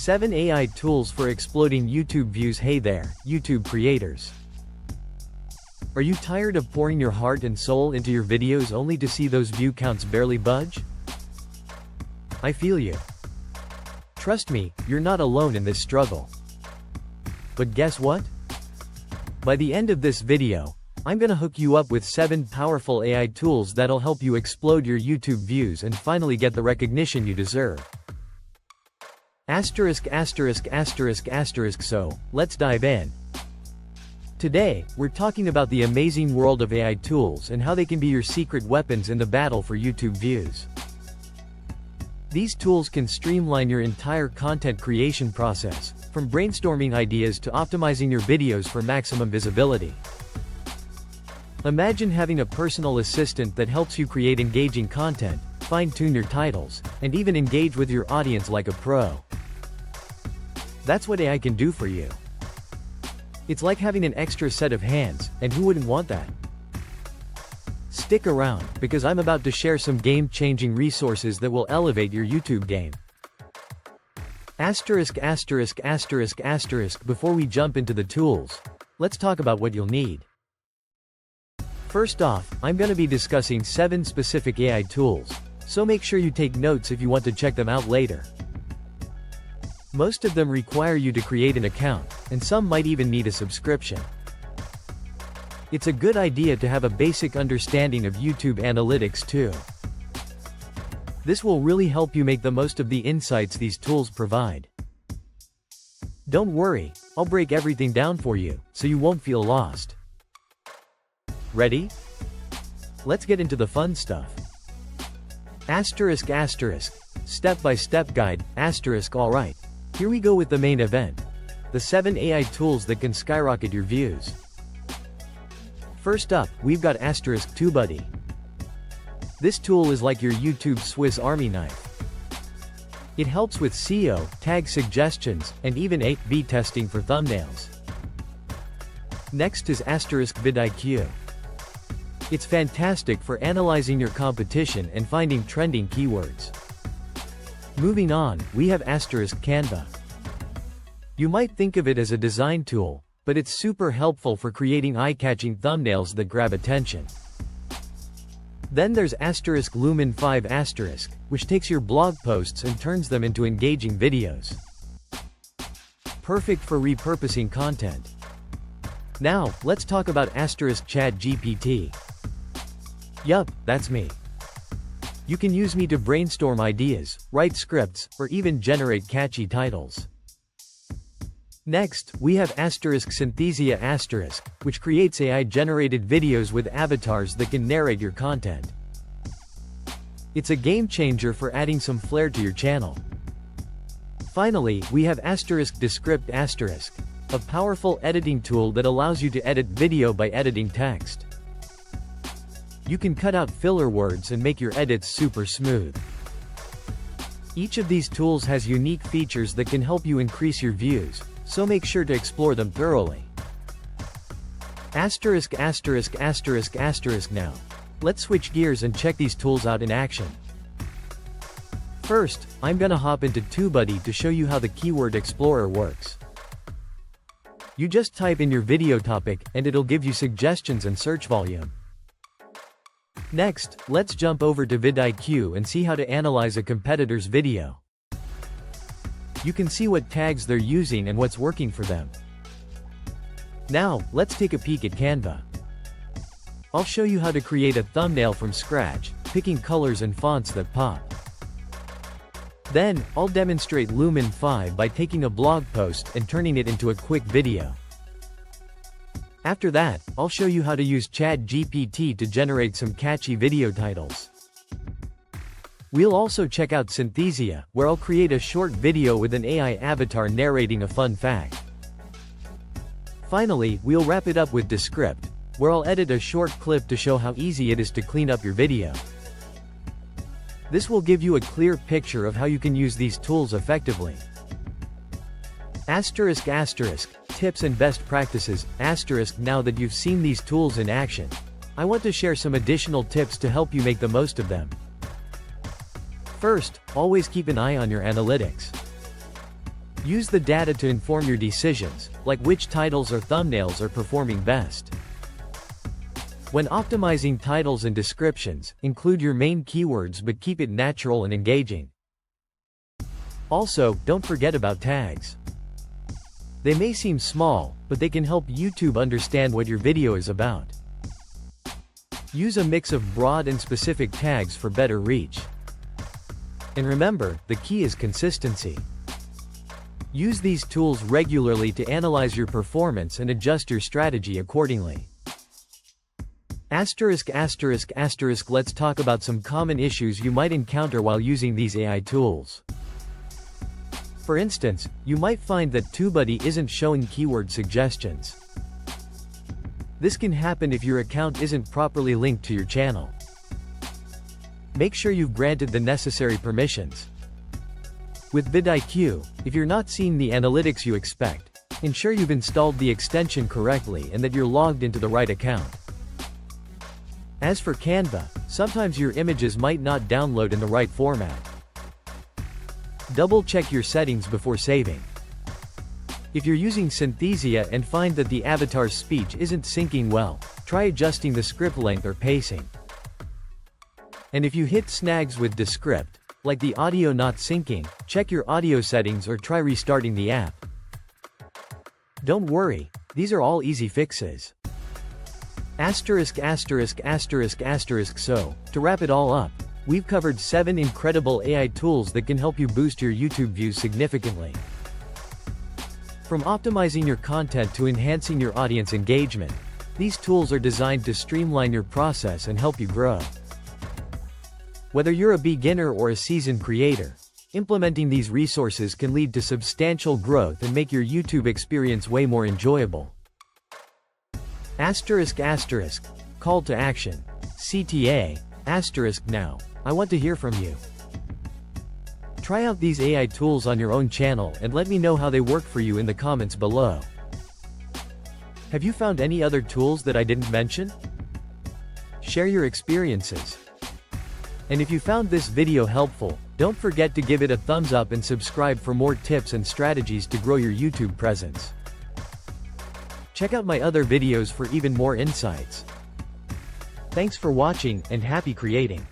7 AI Tools for Exploding YouTube Views. Hey there, YouTube creators. Are you tired of pouring your heart and soul into your videos only to see those view counts barely budge? I feel you. Trust me, you're not alone in this struggle. But guess what? By the end of this video, I'm gonna hook you up with 7 powerful AI tools that'll help you explode your YouTube views and finally get the recognition you deserve. So, let's dive in. Today, we're talking about the amazing world of AI tools and how they can be your secret weapons in the battle for YouTube views. These tools can streamline your entire content creation process, from brainstorming ideas to optimizing your videos for maximum visibility. Imagine having a personal assistant that helps you create engaging content, fine-tune your titles, and even engage with your audience like a pro. That's what AI can do for you. It's like having an extra set of hands, and who wouldn't want that? Stick around, because I'm about to share some game-changing resources that will elevate your YouTube game. Before we jump into the tools, let's talk about what you'll need. First off, I'm gonna be discussing 7 specific AI tools, so make sure you take notes if you want to check them out later. Most of them require you to create an account, and some might even need a subscription. It's a good idea to have a basic understanding of YouTube analytics too. This will really help you make the most of the insights these tools provide. Don't worry, I'll break everything down for you, so you won't feel lost. Ready? Let's get into the fun stuff. Step-by-step guide, alright. Here we go with the main event. The 7 AI tools that can skyrocket your views. First up, we've got TubeBuddy. This tool is like your YouTube Swiss Army knife. It helps with SEO, tag suggestions, and even A/B testing for thumbnails. Next is vidIQ. It's fantastic for analyzing your competition and finding trending keywords. Moving on, we have Canva. You might think of it as a design tool, but it's super helpful for creating eye-catching thumbnails that grab attention. Then there's Lumen 5 *, which takes your blog posts and turns them into engaging videos. Perfect for repurposing content. Now, let's talk about ChatGPT. Yup, that's me. You can use me to brainstorm ideas, write scripts, or even generate catchy titles. Next, we have Synthesia *, which creates AI-generated videos with avatars that can narrate your content. It's a game-changer for adding some flair to your channel. Finally, we have Descript *, a powerful editing tool that allows you to edit video by editing text. You can cut out filler words and make your edits super smooth. Each of these tools has unique features that can help you increase your views, so make sure to explore them thoroughly. Now, let's switch gears and check these tools out in action. First, I'm gonna hop into TubeBuddy to show you how the Keyword Explorer works. You just type in your video topic, and it'll give you suggestions and search volume. Next, let's jump over to vidIQ and see how to analyze a competitor's video. You can see what tags they're using and what's working for them. Now, let's take a peek at Canva. I'll show you how to create a thumbnail from scratch, picking colors and fonts that pop. Then, I'll demonstrate Lumen 5 by taking a blog post and turning it into a quick video. After that, I'll show you how to use ChatGPT to generate some catchy video titles. We'll also check out Synthesia, where I'll create a short video with an AI avatar narrating a fun fact. Finally, we'll wrap it up with Descript, where I'll edit a short clip to show how easy it is to clean up your video. This will give you a clear picture of how you can use these tools effectively. Tips and best practices. Now that you've seen these tools in action, I want to share some additional tips to help you make the most of them. First, always keep an eye on your analytics. Use the data to inform your decisions, like which titles or thumbnails are performing best. When optimizing titles and descriptions, include your main keywords but keep it natural and engaging. Also, don't forget about tags. They may seem small, but they can help YouTube understand what your video is about. Use a mix of broad and specific tags for better reach. And remember, the key is consistency. Use these tools regularly to analyze your performance and adjust your strategy accordingly. Let's talk about some common issues you might encounter while using these AI tools. For instance, you might find that TubeBuddy isn't showing keyword suggestions. This can happen if your account isn't properly linked to your channel. Make sure you've granted the necessary permissions. With vidIQ, if you're not seeing the analytics you expect, ensure you've installed the extension correctly and that you're logged into the right account. As for Canva, sometimes your images might not download in the right format. Double-check your settings before saving. If you're using Synthesia and find that the avatar's speech isn't syncing well, try adjusting the script length or pacing. And if you hit snags with Descript, like the audio not syncing, check your audio settings or try restarting the app. Don't worry, these are all easy fixes. So, to wrap it all up, we've covered 7 incredible AI tools that can help you boost your YouTube views significantly. From optimizing your content to enhancing your audience engagement, these tools are designed to streamline your process and help you grow. Whether you're a beginner or a seasoned creator, implementing these resources can lead to substantial growth and make your YouTube experience way more enjoyable. Call to action. CTA, now, I want to hear from you. Try out these AI tools on your own channel and let me know how they work for you in the comments below. Have you found any other tools that I didn't mention? Share your experiences. And if you found this video helpful, don't forget to give it a thumbs up and subscribe for more tips and strategies to grow your YouTube presence. Check out my other videos for even more insights. Thanks for watching, and happy creating!